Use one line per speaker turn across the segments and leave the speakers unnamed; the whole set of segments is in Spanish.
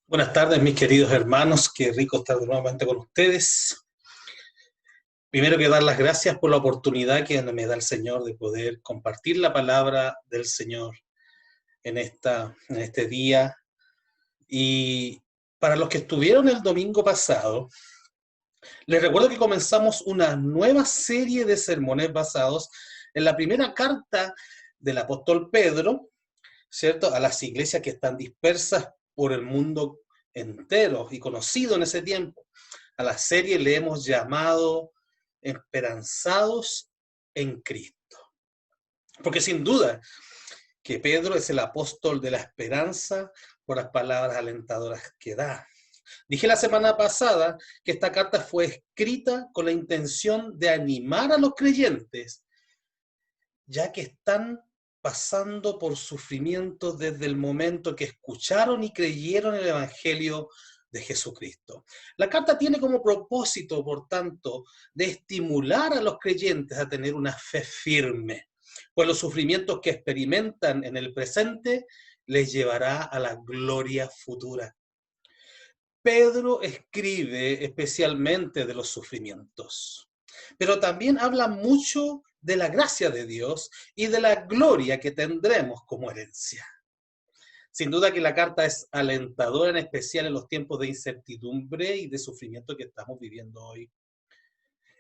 Buenas tardes, mis queridos hermanos. Qué rico estar nuevamente con ustedes. Primero que dar las gracias por la oportunidad que me da el Señor de poder compartir la palabra del Señor en este día. Y para los que estuvieron el domingo pasado, les recuerdo que comenzamos una nueva serie de sermones basados en la primera carta del apóstol Pedro, ¿cierto? A las iglesias que están dispersas por el mundo entero y conocido en ese tiempo. A la serie le hemos llamado Esperanzados en Cristo. Porque sin duda que Pedro es el apóstol de la esperanza por las palabras alentadoras que da. Dije la semana pasada que esta carta fue escrita con la intención de animar a los creyentes, ya que están pasando por sufrimiento desde el momento que escucharon y creyeron el Evangelio de Jesucristo. La carta tiene como propósito, por tanto, de estimular a los creyentes a tener una fe firme, pues los sufrimientos que experimentan en el presente les llevará a la gloria futura. Pedro escribe especialmente de los sufrimientos, pero también habla mucho de la gracia de Dios y de la gloria que tendremos como herencia. Sin duda que la carta es alentadora, en especial en los tiempos de incertidumbre y de sufrimiento que estamos viviendo hoy.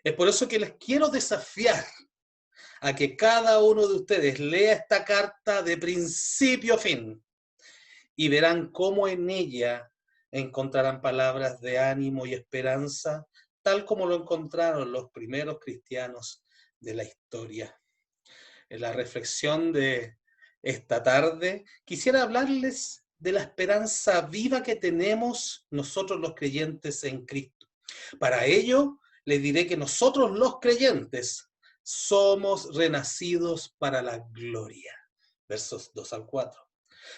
Es por eso que les quiero desafiar a que cada uno de ustedes lea esta carta de principio a fin y verán cómo en ella encontrarán palabras de ánimo y esperanza, tal como lo encontraron los primeros cristianos de la historia. En la reflexión de esta tarde, quisiera hablarles de la esperanza viva que tenemos nosotros los creyentes en Cristo. Para ello, les diré que nosotros los creyentes somos renacidos para la gloria. Versos 2 al 4.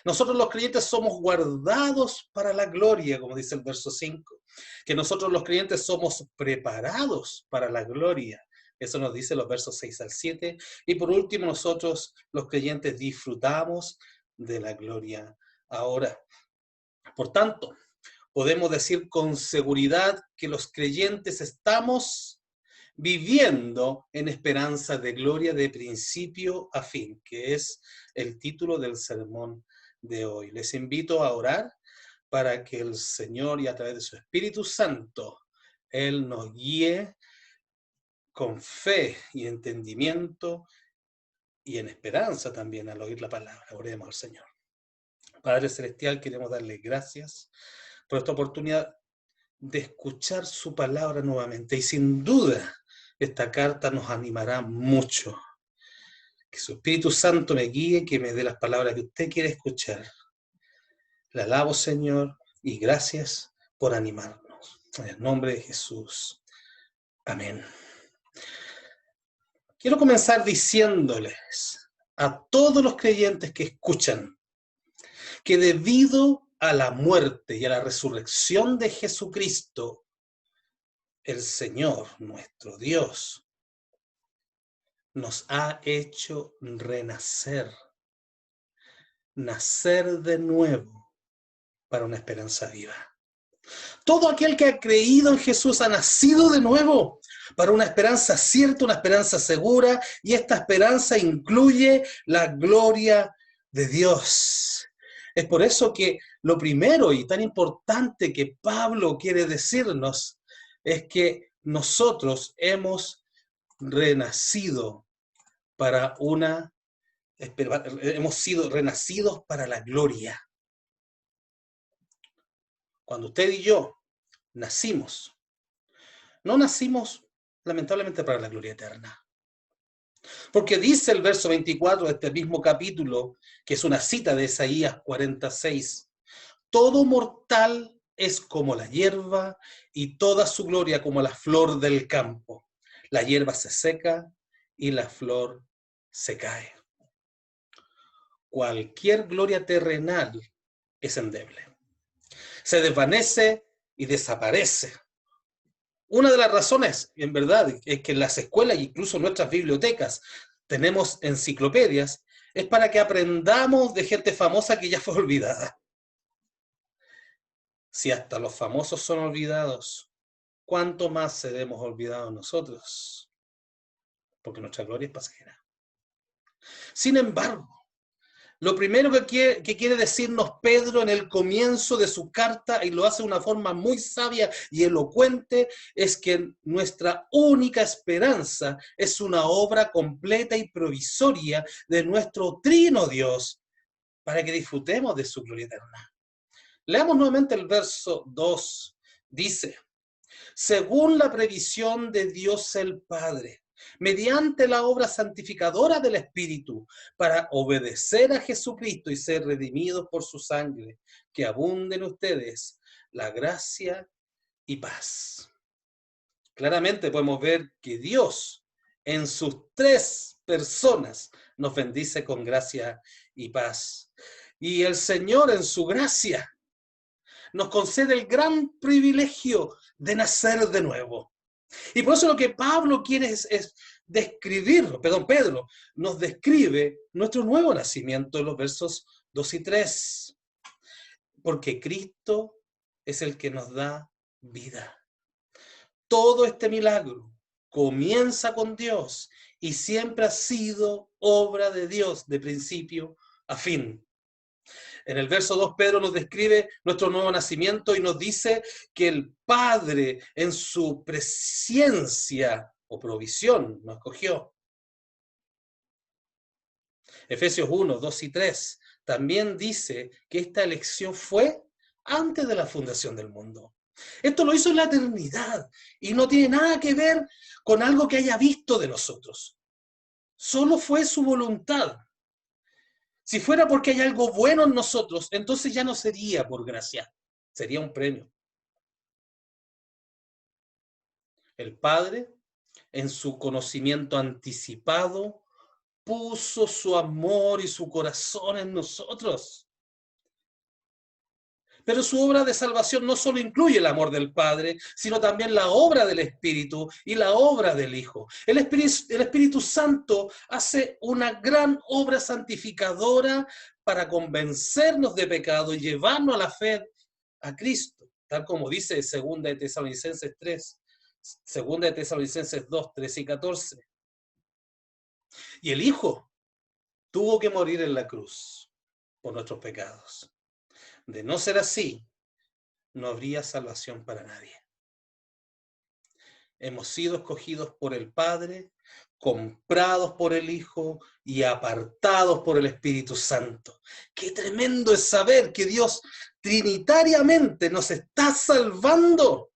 Nosotros los creyentes somos guardados para la gloria, como dice el verso 5. Que nosotros los creyentes somos preparados para la gloria. Eso nos dice los versos 6 al 7. Y por último, nosotros los creyentes disfrutamos de la gloria ahora. Por tanto, podemos decir con seguridad que los creyentes estamos viviendo en esperanza de gloria de principio a fin, que es el título del sermón de hoy. Les invito a orar para que el Señor, y a través de su Espíritu Santo, Él nos guíe con fe y entendimiento y en esperanza también al oír la palabra. Oremos al Señor. Padre Celestial, queremos darle gracias por esta oportunidad de escuchar su palabra nuevamente. Y sin duda, esta carta nos animará mucho. Que su Espíritu Santo me guíe, que me dé las palabras que usted quiere escuchar. Le alabo, Señor, y gracias por animarnos. En el nombre de Jesús. Amén. Quiero comenzar diciéndoles a todos los creyentes que escuchan que debido a la muerte y a la resurrección de Jesucristo, el Señor, nuestro Dios, nos ha hecho renacer, nacer de nuevo para una esperanza viva. Todo aquel que ha creído en Jesús ha nacido de nuevo para una esperanza cierta, una esperanza segura, y esta esperanza incluye la gloria de Dios. Es por eso que lo primero y tan importante que Pablo quiere decirnos es que nosotros hemos renacido para hemos sido renacidos para la gloria. Cuando usted y yo nacimos, no nacimos lamentablemente para la gloria eterna. Porque dice el verso 24 de este mismo capítulo, que es una cita de Isaías 46, todo mortal es como la hierba y toda su gloria como la flor del campo. La hierba se seca y la flor se cae. Cualquier gloria terrenal es endeble. Se desvanece y desaparece. Una de las razones, en verdad, es que en las escuelas e incluso en nuestras bibliotecas tenemos enciclopedias, es para que aprendamos de gente famosa que ya fue olvidada. Si hasta los famosos son olvidados, ¿cuánto más seremos olvidados nosotros? Porque nuestra gloria es pasajera. Sin embargo, lo primero que quiere decirnos Pedro en el comienzo de su carta, y lo hace de una forma muy sabia y elocuente, es que nuestra única esperanza es una obra completa y provisoria de nuestro trino Dios, para que disfrutemos de su gloria eterna. Leamos nuevamente el verso 2. Dice: según la previsión de Dios el Padre, mediante la obra santificadora del Espíritu, para obedecer a Jesucristo y ser redimidos por su sangre, que abunde en ustedes la gracia y paz. Claramente podemos ver que Dios, en sus tres personas, nos bendice con gracia y paz. Y el Señor, en su gracia, nos concede el gran privilegio de nacer de nuevo. Y por eso lo que Pablo quiere es describirlo, Pedro nos describe nuestro nuevo nacimiento en los versos 2 y 3. Porque Cristo es el que nos da vida. Todo este milagro comienza con Dios y siempre ha sido obra de Dios de principio a fin. En el verso 2, Pedro nos describe nuestro nuevo nacimiento y nos dice que el Padre, en su presciencia o provisión, nos escogió. Efesios 1, 2 y 3 también dice que esta elección fue antes de la fundación del mundo. Esto lo hizo en la eternidad y no tiene nada que ver con algo que haya visto de nosotros. Solo fue su voluntad. Si fuera porque hay algo bueno en nosotros, entonces ya no sería por gracia, sería un premio. El Padre, en su conocimiento anticipado, puso su amor y su corazón en nosotros. Pero su obra de salvación no solo incluye el amor del Padre, sino también la obra del Espíritu y la obra del Hijo. El Espíritu Santo hace una gran obra santificadora para convencernos de pecado y llevarnos a la fe a Cristo, tal como dice 2 de Tesalonicenses 3, 2 de Tesalonicenses 2, 13 y 14. Y el Hijo tuvo que morir en la cruz por nuestros pecados. De no ser así, no habría salvación para nadie. Hemos sido escogidos por el Padre, comprados por el Hijo y apartados por el Espíritu Santo. Qué tremendo es saber que Dios trinitariamente nos está salvando.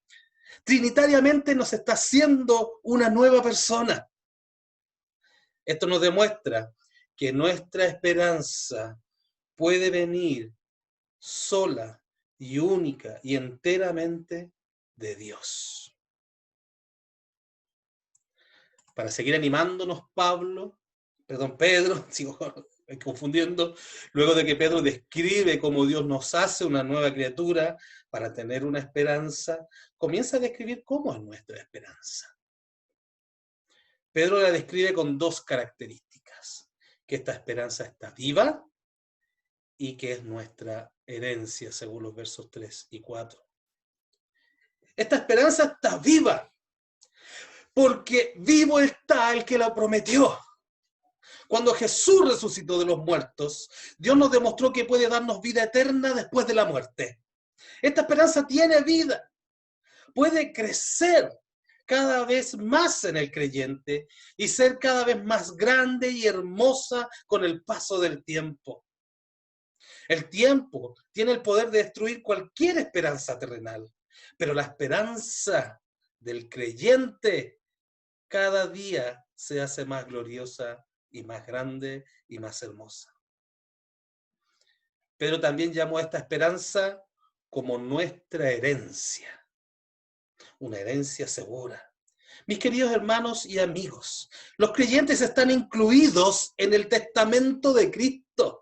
Trinitariamente nos está haciendo una nueva persona. Esto nos demuestra que nuestra esperanza puede venir sola y única y enteramente de Dios. Para seguir animándonos, Pedro, sigo confundiendo, luego de que Pedro describe cómo Dios nos hace una nueva criatura para tener una esperanza, comienza a describir cómo es nuestra esperanza. Pedro la describe con dos características: que esta esperanza está viva y que es nuestra herencia, según los versos 3 y 4. Esta esperanza está viva, porque vivo está el que la prometió. Cuando Jesús resucitó de los muertos, Dios nos demostró que puede darnos vida eterna después de la muerte. Esta esperanza tiene vida, puede crecer cada vez más en el creyente y ser cada vez más grande y hermosa con el paso del tiempo. El tiempo tiene el poder de destruir cualquier esperanza terrenal, pero la esperanza del creyente cada día se hace más gloriosa y más grande y más hermosa. Pedro también llamó a esta esperanza como nuestra herencia, una herencia segura. Mis queridos hermanos y amigos, los creyentes están incluidos en el testamento de Cristo.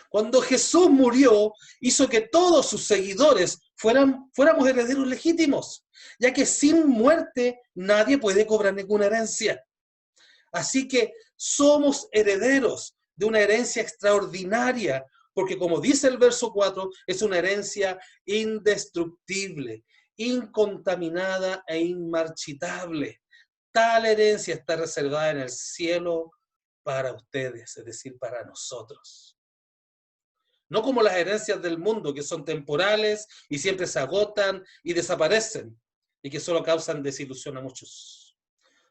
Cuando Jesús murió, hizo que todos sus seguidores fuéramos herederos legítimos, ya que sin muerte nadie puede cobrar ninguna herencia. Así que somos herederos de una herencia extraordinaria, porque como dice el verso 4, es una herencia indestructible, incontaminada e inmarchitable. Tal herencia está reservada en el cielo para ustedes, es decir, para nosotros. No como las herencias del mundo, que son temporales y siempre se agotan y desaparecen, y que solo causan desilusión a muchos.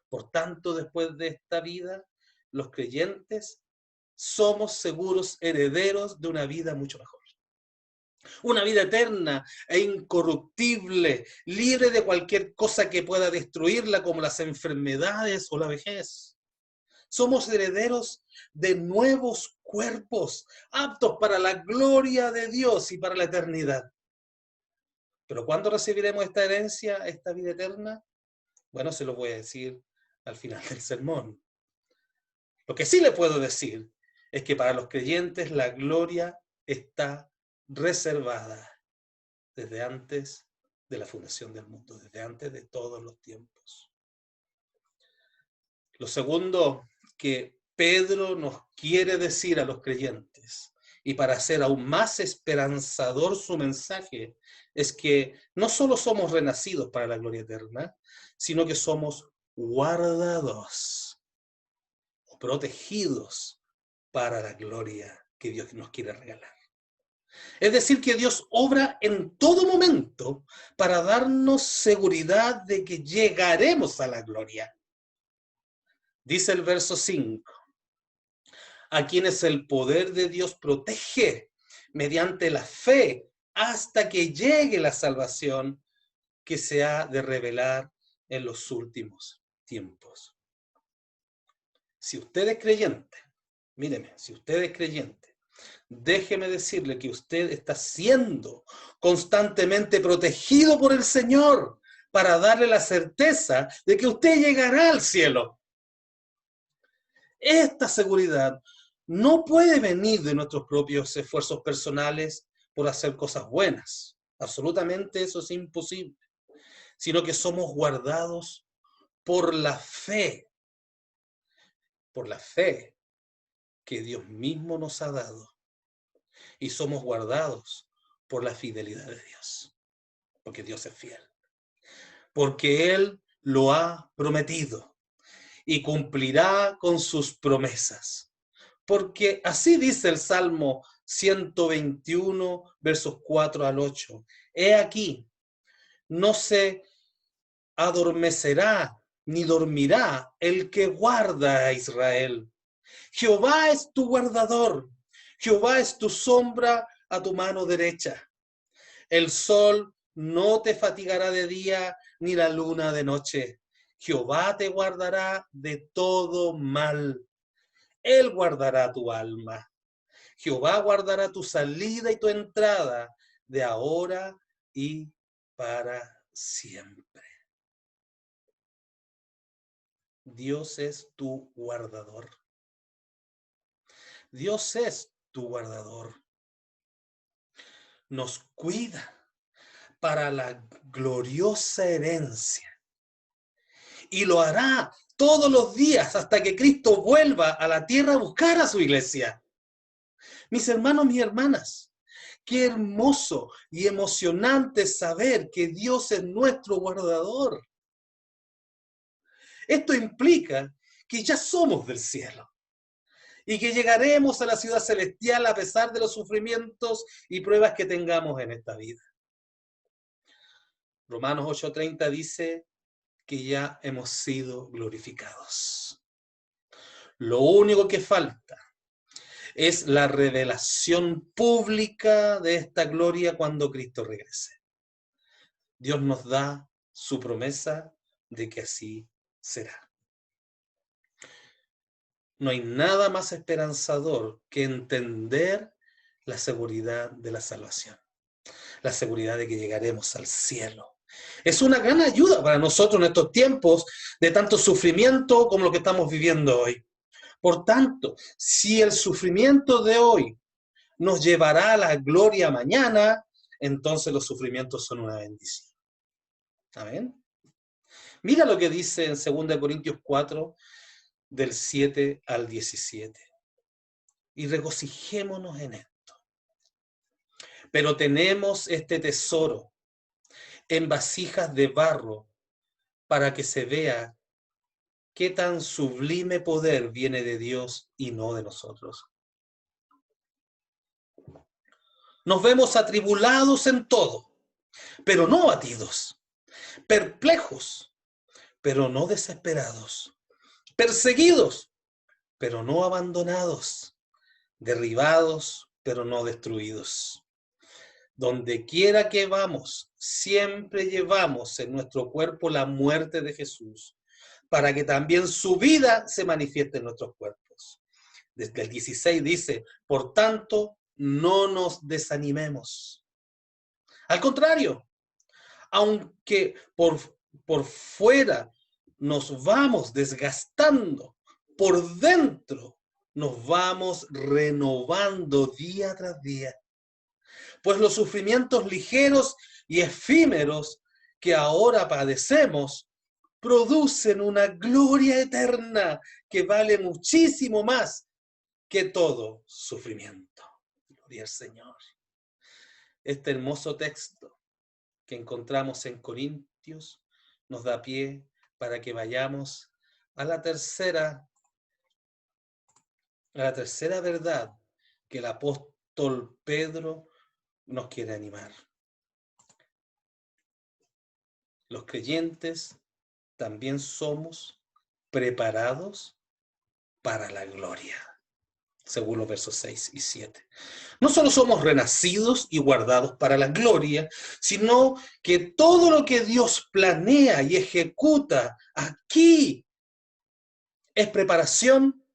Por tanto, después de esta vida, los creyentes somos seguros herederos de una vida mucho mejor. Una vida eterna e incorruptible, libre de cualquier cosa que pueda destruirla, como las enfermedades o la vejez. Somos herederos de nuevos cuerpos, aptos para la gloria de Dios y para la eternidad. Pero ¿cuándo recibiremos esta herencia, esta vida eterna? Bueno, se lo voy a decir al final del sermón. Lo que sí le puedo decir es que para los creyentes la gloria está reservada desde antes de la fundación del mundo, desde antes de todos los tiempos. Lo segundo que Pedro nos quiere decir a los creyentes, y para hacer aún más esperanzador su mensaje, es que no solo somos renacidos para la gloria eterna, sino que somos guardados o protegidos para la gloria que Dios nos quiere regalar. Es decir, que Dios obra en todo momento para darnos seguridad de que llegaremos a la gloria. Dice el verso 5, a quienes el poder de Dios protege mediante la fe hasta que llegue la salvación que se ha de revelar en los últimos tiempos. Si usted es creyente, míreme, si usted es creyente, déjeme decirle que usted está siendo constantemente protegido por el Señor para darle la certeza de que usted llegará al cielo. Esta seguridad no puede venir de nuestros propios esfuerzos personales por hacer cosas buenas. Absolutamente eso es imposible. Sino que somos guardados por la fe que Dios mismo nos ha dado. Y somos guardados por la fidelidad de Dios, porque Dios es fiel. Porque Él lo ha prometido y cumplirá con sus promesas. Porque así dice el Salmo 121, versos 4 al 8. He aquí, no se adormecerá ni dormirá el que guarda a Israel. Jehová es tu guardador, Jehová es tu sombra a tu mano derecha. El sol no te fatigará de día, ni la luna de noche. Jehová te guardará de todo mal. Él guardará tu alma. Jehová guardará tu salida y tu entrada, de ahora y para siempre. Dios es tu guardador. Dios es tu guardador. Nos cuida para la gloriosa herencia. Y lo hará todos los días hasta que Cristo vuelva a la tierra a buscar a su iglesia. Mis hermanos, mis hermanas, qué hermoso y emocionante saber que Dios es nuestro guardador. Esto implica que ya somos del cielo y que llegaremos a la ciudad celestial a pesar de los sufrimientos y pruebas que tengamos en esta vida. Romanos 8:30 dice que ya hemos sido glorificados. Lo único que falta es la revelación pública de esta gloria cuando Cristo regrese. Dios nos da su promesa de que así será. No hay nada más esperanzador que entender la seguridad de la salvación, la seguridad de que llegaremos al cielo. Es una gran ayuda para nosotros en estos tiempos de tanto sufrimiento como lo que estamos viviendo hoy. Por tanto, si el sufrimiento de hoy nos llevará a la gloria mañana, entonces los sufrimientos son una bendición. Amén. Mira lo que dice en 2 Corintios 4, del 7 al 17. Y regocijémonos en esto. Pero tenemos este tesoro en vasijas de barro para que se vea qué tan sublime poder viene de Dios y no de nosotros. Nos vemos atribulados en todo, pero no abatidos, perplejos, pero no desesperados, perseguidos, pero no abandonados, derribados, pero no destruidos. Donde quiera que vamos, siempre llevamos en nuestro cuerpo la muerte de Jesús, para que también su vida se manifieste en nuestros cuerpos. Desde el 16 dice, por tanto, no nos desanimemos. Al contrario, aunque por fuera nos vamos desgastando, por dentro nos vamos renovando día tras día. Pues los sufrimientos ligeros y efímeros que ahora padecemos producen una gloria eterna que vale muchísimo más que todo sufrimiento. Gloria al Señor. Este hermoso texto que encontramos en Corintios nos da pie para que vayamos a la tercera verdad que el apóstol Pedro nos quiere animar. Los creyentes también somos preparados para la gloria, según los versos 6 y 7. No solo somos renacidos y guardados para la gloria, sino que todo lo que Dios planea y ejecuta aquí es preparación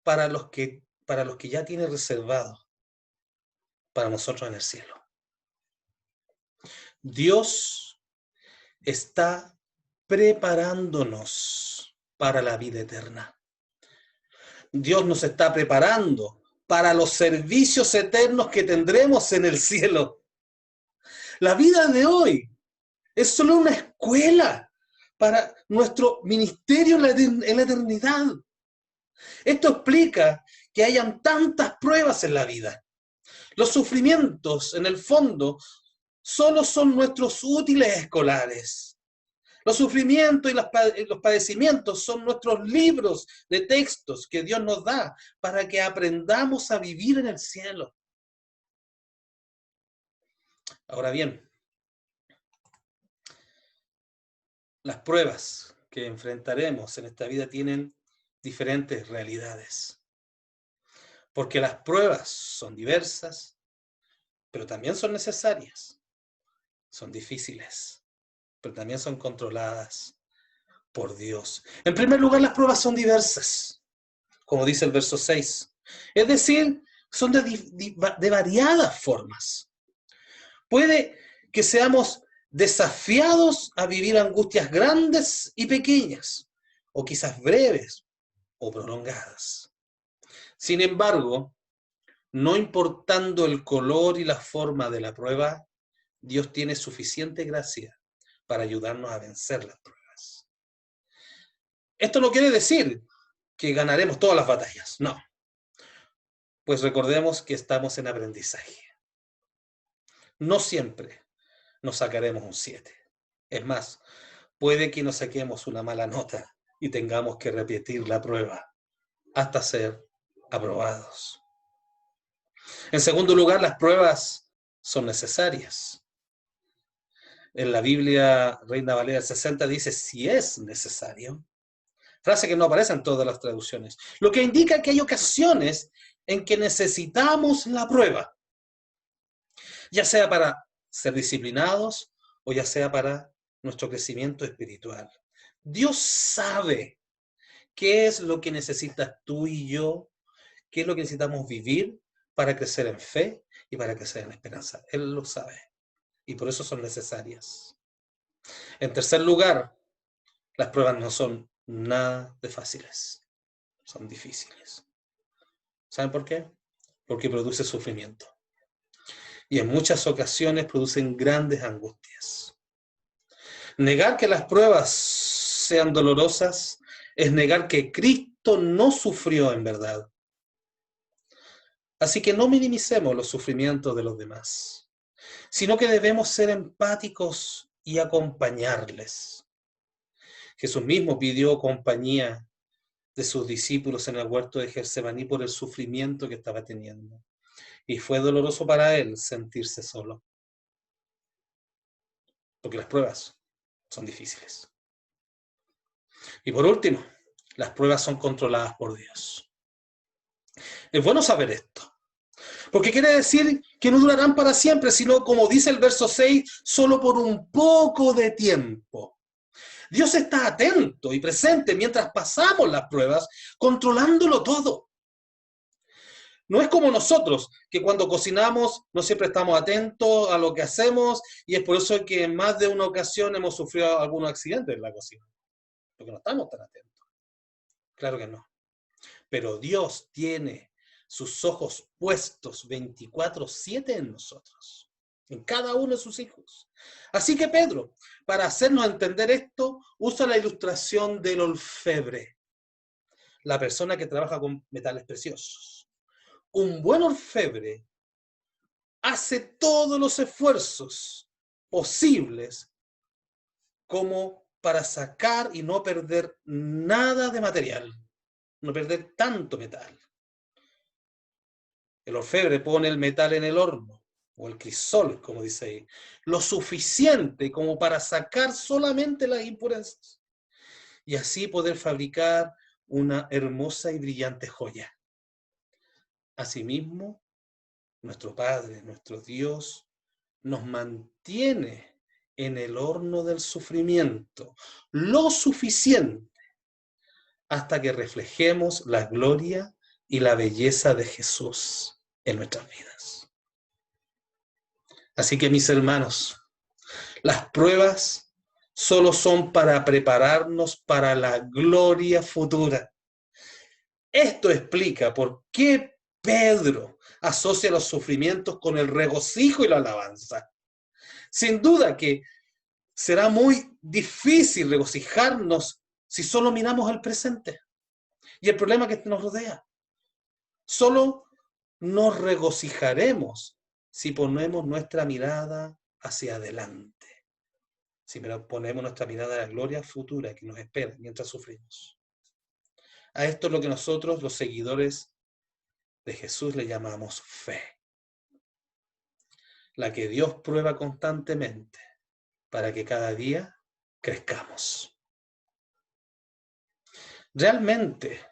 para los que ya tiene reservado para nosotros en el cielo. Dios está preparándonos para la vida eterna. Dios nos está preparando para los servicios eternos que tendremos en el cielo. La vida de hoy es solo una escuela para nuestro ministerio en la eternidad. Esto explica que hayan tantas pruebas en la vida. Los sufrimientos, en el fondo, solo son nuestros útiles escolares. Los sufrimientos y los padecimientos son nuestros libros de textos que Dios nos da para que aprendamos a vivir en el cielo. Ahora bien, las pruebas que enfrentaremos en esta vida tienen diferentes realidades. Porque las pruebas son diversas, pero también son necesarias. Son difíciles, pero también son controladas por Dios. En primer lugar, las pruebas son diversas, como dice el verso 6. Es decir, son de variadas formas. Puede que seamos desafiados a vivir angustias grandes y pequeñas, o quizás breves o prolongadas. Sin embargo, no importando el color y la forma de la prueba, Dios tiene suficiente gracia para ayudarnos a vencer las pruebas. Esto no quiere decir que ganaremos todas las batallas, no. Pues recordemos que estamos en aprendizaje. No siempre nos sacaremos un 7. Es más, puede que nos saquemos una mala nota y tengamos que repetir la prueba hasta ser aprobados. En segundo lugar, las pruebas son necesarias. En la Biblia Reina Valera 60 dice, si es necesario. Frase que no aparece en todas las traducciones. Lo que indica que hay ocasiones en que necesitamos la prueba. Ya sea para ser disciplinados o ya sea para nuestro crecimiento espiritual. Dios sabe qué es lo que necesitas tú y yo, qué es lo que necesitamos vivir para crecer en fe y para crecer en esperanza. Él lo sabe. Y por eso son necesarias. En tercer lugar, las pruebas no son nada de fáciles. Son difíciles. ¿Saben por qué? Porque produce sufrimiento. Y en muchas ocasiones producen grandes angustias. Negar que las pruebas sean dolorosas es negar que Cristo no sufrió en verdad. Así que no minimicemos los sufrimientos de los demás, sino que debemos ser empáticos y acompañarles. Jesús mismo pidió compañía de sus discípulos en el huerto de Getsemaní por el sufrimiento que estaba teniendo. Y fue doloroso para él sentirse solo, porque las pruebas son difíciles. Y por último, las pruebas son controladas por Dios. Es bueno saber esto, porque quiere decir que no durarán para siempre, sino, como dice el verso 6, solo por un poco de tiempo. Dios está atento y presente mientras pasamos las pruebas, controlándolo todo. No es como nosotros, que cuando cocinamos no siempre estamos atentos a lo que hacemos, y es por eso que en más de una ocasión hemos sufrido algunos accidentes en la cocina, porque no estamos tan atentos. Claro que no. Pero Dios tiene sus ojos puestos 24/7 en nosotros, en cada uno de sus hijos. Así que Pedro, para hacernos entender esto, usa la ilustración del orfebre, la persona que trabaja con metales preciosos. Un buen orfebre hace todos los esfuerzos posibles como para sacar y no perder nada de material, no perder tanto metal. El orfebre pone el metal en el horno, o el crisol, como dice ahí, lo suficiente como para sacar solamente las impurezas y así poder fabricar una hermosa y brillante joya. Asimismo, nuestro Padre, nuestro Dios, nos mantiene en el horno del sufrimiento lo suficiente hasta que reflejemos la gloria y la belleza de Jesús en nuestras vidas. Así que, mis hermanos, las pruebas solo son para prepararnos para la gloria futura. Esto explica por qué Pedro asocia los sufrimientos con el regocijo y la alabanza. Sin duda que será muy difícil regocijarnos si solo miramos el presente y el problema que nos rodea. Solo nos regocijaremos si ponemos nuestra mirada hacia adelante, si ponemos nuestra mirada a la gloria futura que nos espera mientras sufrimos. A esto es lo que nosotros, los seguidores de Jesús, le llamamos fe, la que Dios prueba constantemente para que cada día crezcamos. Realmente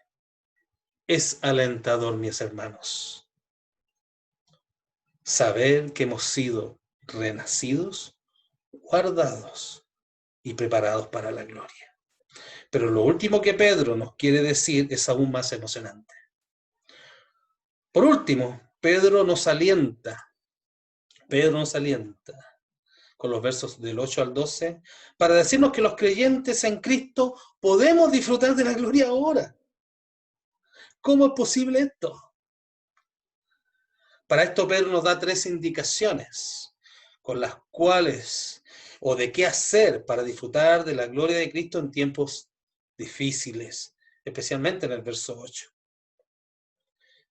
es alentador, mis hermanos, saber que hemos sido renacidos, guardados y preparados para la gloria. Pero lo último que Pedro nos quiere decir es aún más emocionante. Por último, Pedro nos alienta con los versos del 8 al 12 para decirnos que los creyentes en Cristo podemos disfrutar de la gloria ahora. ¿Cómo es posible esto? Para esto Pedro nos da 3 indicaciones con las cuales, o de qué hacer para disfrutar de la gloria de Cristo en tiempos difíciles, especialmente en el verso 8.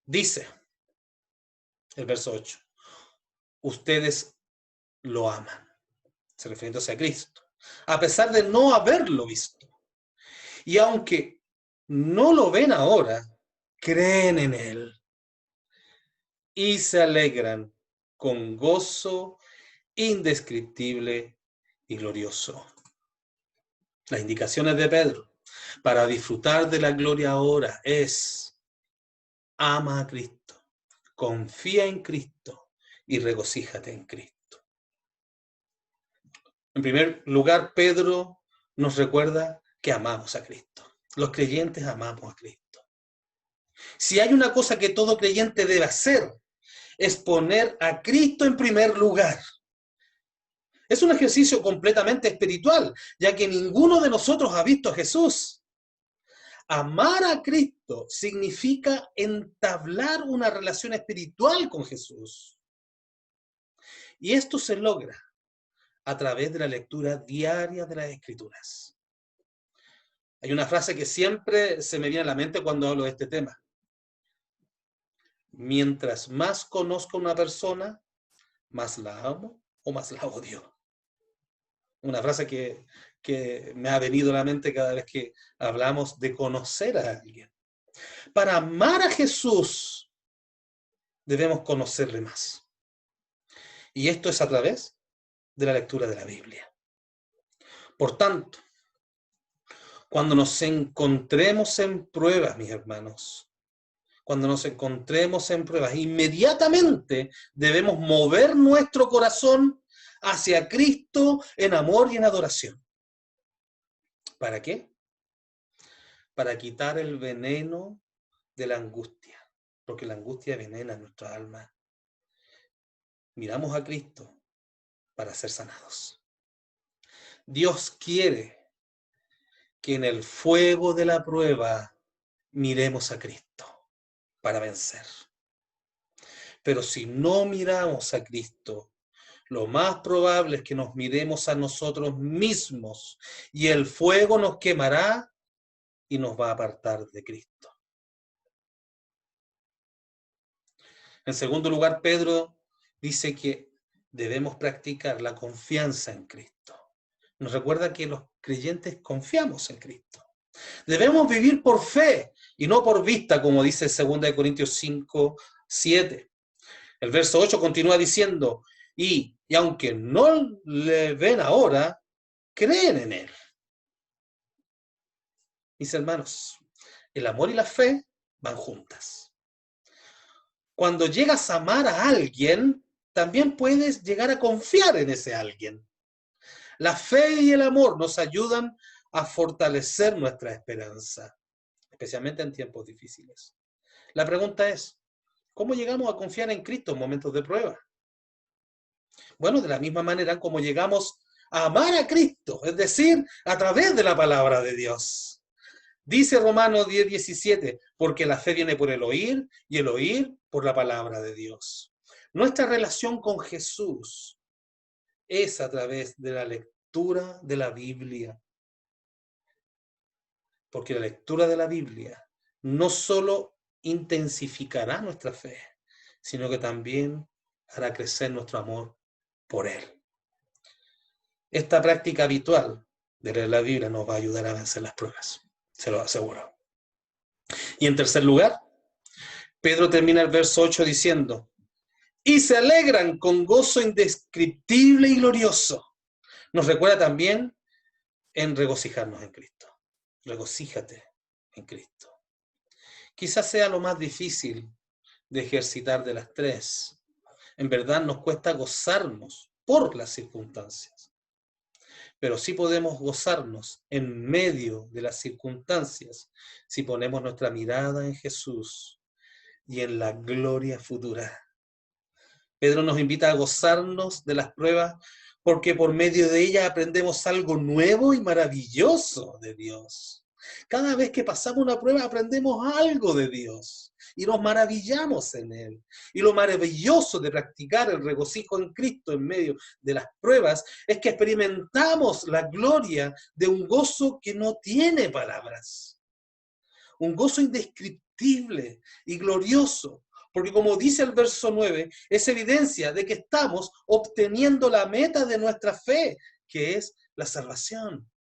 Dice el verso 8, ustedes lo aman, se refiriéndose a Cristo, a pesar de no haberlo visto. Y aunque no lo ven ahora, creen en Él y se alegran con gozo indescriptible y glorioso. Las indicaciones de Pedro para disfrutar de la gloria ahora es: ama a Cristo, confía en Cristo y regocíjate en Cristo. En primer lugar, Pedro nos recuerda que amamos a Cristo. Los creyentes amamos a Cristo. Si hay una cosa que todo creyente debe hacer, es poner a Cristo en primer lugar. Es un ejercicio completamente espiritual, ya que ninguno de nosotros ha visto a Jesús. Amar a Cristo significa entablar una relación espiritual con Jesús. Y esto se logra a través de la lectura diaria de las Escrituras. Hay una frase que siempre se me viene a la mente cuando hablo de este tema. Mientras más conozco a una persona, más la amo o más la odio. Una frase que me ha venido a la mente cada vez que hablamos de conocer a alguien. Para amar a Jesús, debemos conocerle más. Y esto es a través de la lectura de la Biblia. Por tanto, cuando nos encontremos en pruebas, mis hermanos, cuando nos encontremos en pruebas, inmediatamente debemos mover nuestro corazón hacia Cristo en amor y en adoración. ¿Para qué? Para quitar el veneno de la angustia, porque la angustia venena nuestra alma. Miramos a Cristo para ser sanados. Dios quiere que en el fuego de la prueba miremos a Cristo para vencer. Pero si no miramos a Cristo, lo más probable es que nos miremos a nosotros mismos y el fuego nos quemará y nos va a apartar de Cristo. En segundo lugar, Pedro dice que debemos practicar la confianza en Cristo. Nos recuerda que los creyentes confiamos en Cristo. Debemos vivir por fe y no por vista, como dice 2 Corintios 5, 7. El verso 8 continúa diciendo, y aunque no le ven ahora, creen en él. Mis hermanos, el amor y la fe van juntas. Cuando llegas a amar a alguien, también puedes llegar a confiar en ese alguien. La fe y el amor nos ayudan a fortalecer nuestra esperanza, especialmente en tiempos difíciles. La pregunta es, ¿cómo llegamos a confiar en Cristo en momentos de prueba? Bueno, de la misma manera como llegamos a amar a Cristo, es decir, a través de la palabra de Dios. Dice Romanos 10:17, porque la fe viene por el oír y el oír por la palabra de Dios. Nuestra relación con Jesús es a través de la lectura de la Biblia. Porque la lectura de la Biblia no solo intensificará nuestra fe, sino que también hará crecer nuestro amor por Él. Esta práctica habitual de leer la Biblia nos va a ayudar a vencer las pruebas, se lo aseguro. Y en tercer lugar, Pedro termina el verso 8 diciendo, y se alegran con gozo indescriptible y glorioso. Nos recuerda también en regocijarnos en Cristo. Regocíjate en Cristo. Quizás sea lo más difícil de ejercitar de las tres. En verdad nos cuesta gozarnos por las circunstancias. Pero sí podemos gozarnos en medio de las circunstancias si ponemos nuestra mirada en Jesús y en la gloria futura. Pedro nos invita a gozarnos de las pruebas porque por medio de ellas aprendemos algo nuevo y maravilloso de Dios. Cada vez que pasamos una prueba aprendemos algo de Dios y nos maravillamos en Él. Y lo maravilloso de practicar el regocijo en Cristo en medio de las pruebas es que experimentamos la gloria de un gozo que no tiene palabras. Un gozo indescriptible y glorioso. Porque como dice el verso 9, es evidencia de que estamos obteniendo la meta de nuestra fe, que es la salvación.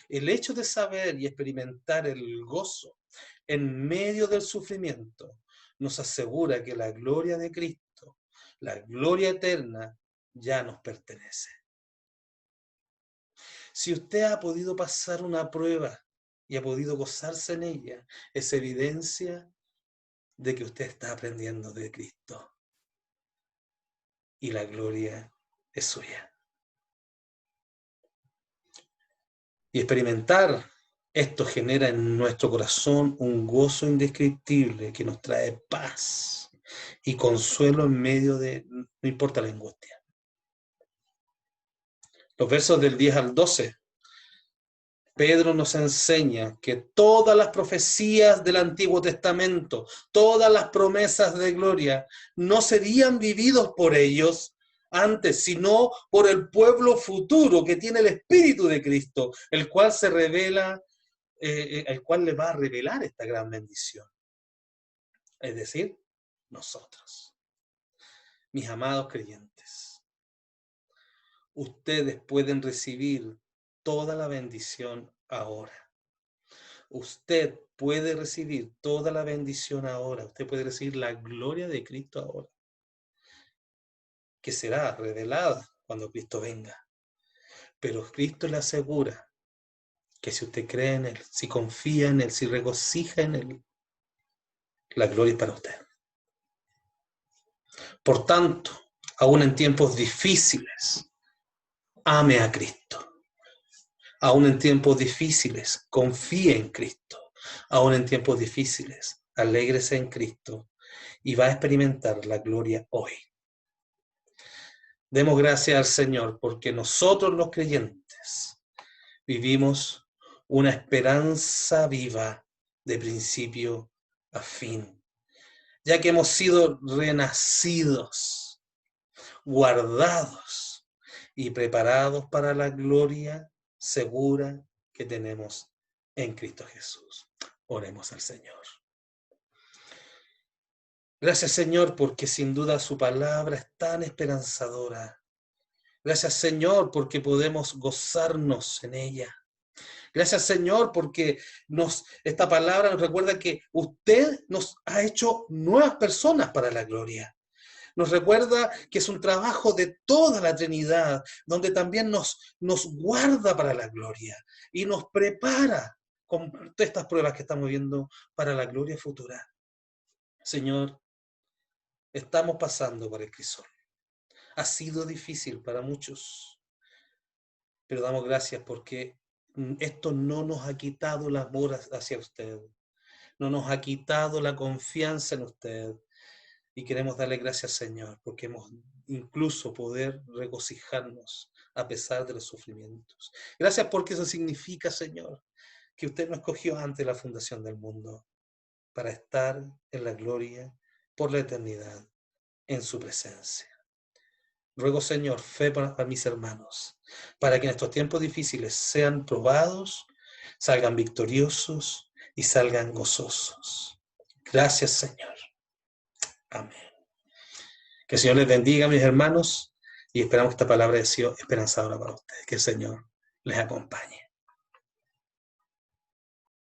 El hecho de saber y experimentar el gozo en medio del sufrimiento nos asegura que la gloria de Cristo, la gloria eterna, ya nos pertenece. Si usted ha podido pasar una prueba y ha podido gozarse en ella, es evidencia de que usted está aprendiendo de Cristo y la gloria es suya. Y experimentar esto genera en nuestro corazón un gozo indescriptible que nos trae paz y consuelo en medio de, no importa la angustia. Los versos del 10 al 12, Pedro nos enseña que todas las profecías del Antiguo Testamento, todas las promesas de gloria, no serían vividos por ellos antes, sino por el pueblo futuro que tiene el Espíritu de Cristo, el cual se revela, el cual le va a revelar esta gran bendición. es decir, nosotros. Mis amados creyentes, ustedes pueden recibir toda la bendición ahora. Usted puede recibir toda la bendición ahora. Usted puede recibir la gloria de Cristo ahora, que será revelada cuando Cristo venga. Pero Cristo le asegura que si usted cree en Él, si confía en Él, si regocija en Él, la gloria es para usted. Por tanto, aún en tiempos difíciles, ame a Cristo. Aún en tiempos difíciles, confíe en Cristo. Aún en tiempos difíciles, alégrese en Cristo y va a experimentar la gloria hoy. Demos gracias al Señor porque nosotros los creyentes vivimos una esperanza viva de principio a fin, ya que hemos sido renacidos, guardados y preparados para la gloria segura que tenemos en Cristo Jesús. Oremos al Señor. Gracias, Señor, porque sin duda su palabra es tan esperanzadora. Gracias, Señor, porque podemos gozarnos en ella. Gracias, Señor, porque esta palabra nos recuerda que usted nos ha hecho nuevas personas para la gloria. Nos recuerda que es un trabajo de toda la Trinidad, donde también nos guarda para la gloria y nos prepara con todas estas pruebas que estamos viendo para la gloria futura. Señor, estamos pasando por el crisol. Ha sido difícil para muchos, pero damos gracias porque esto no nos ha quitado el amor hacia usted, no nos ha quitado la confianza en usted. Y queremos darle gracias, Señor, porque hemos incluso poder regocijarnos a pesar de los sufrimientos. Gracias porque eso significa, Señor, que usted nos escogió antes de la fundación del mundo para estar en la gloria por la eternidad en su presencia. Ruego, Señor, fe para mis hermanos, para que en estos tiempos difíciles sean probados, salgan victoriosos y salgan gozosos. Gracias, Señor. Amén. Que el Señor les bendiga, mis hermanos, y esperamos que esta palabra haya sido esperanzadora para ustedes. Que el Señor les acompañe.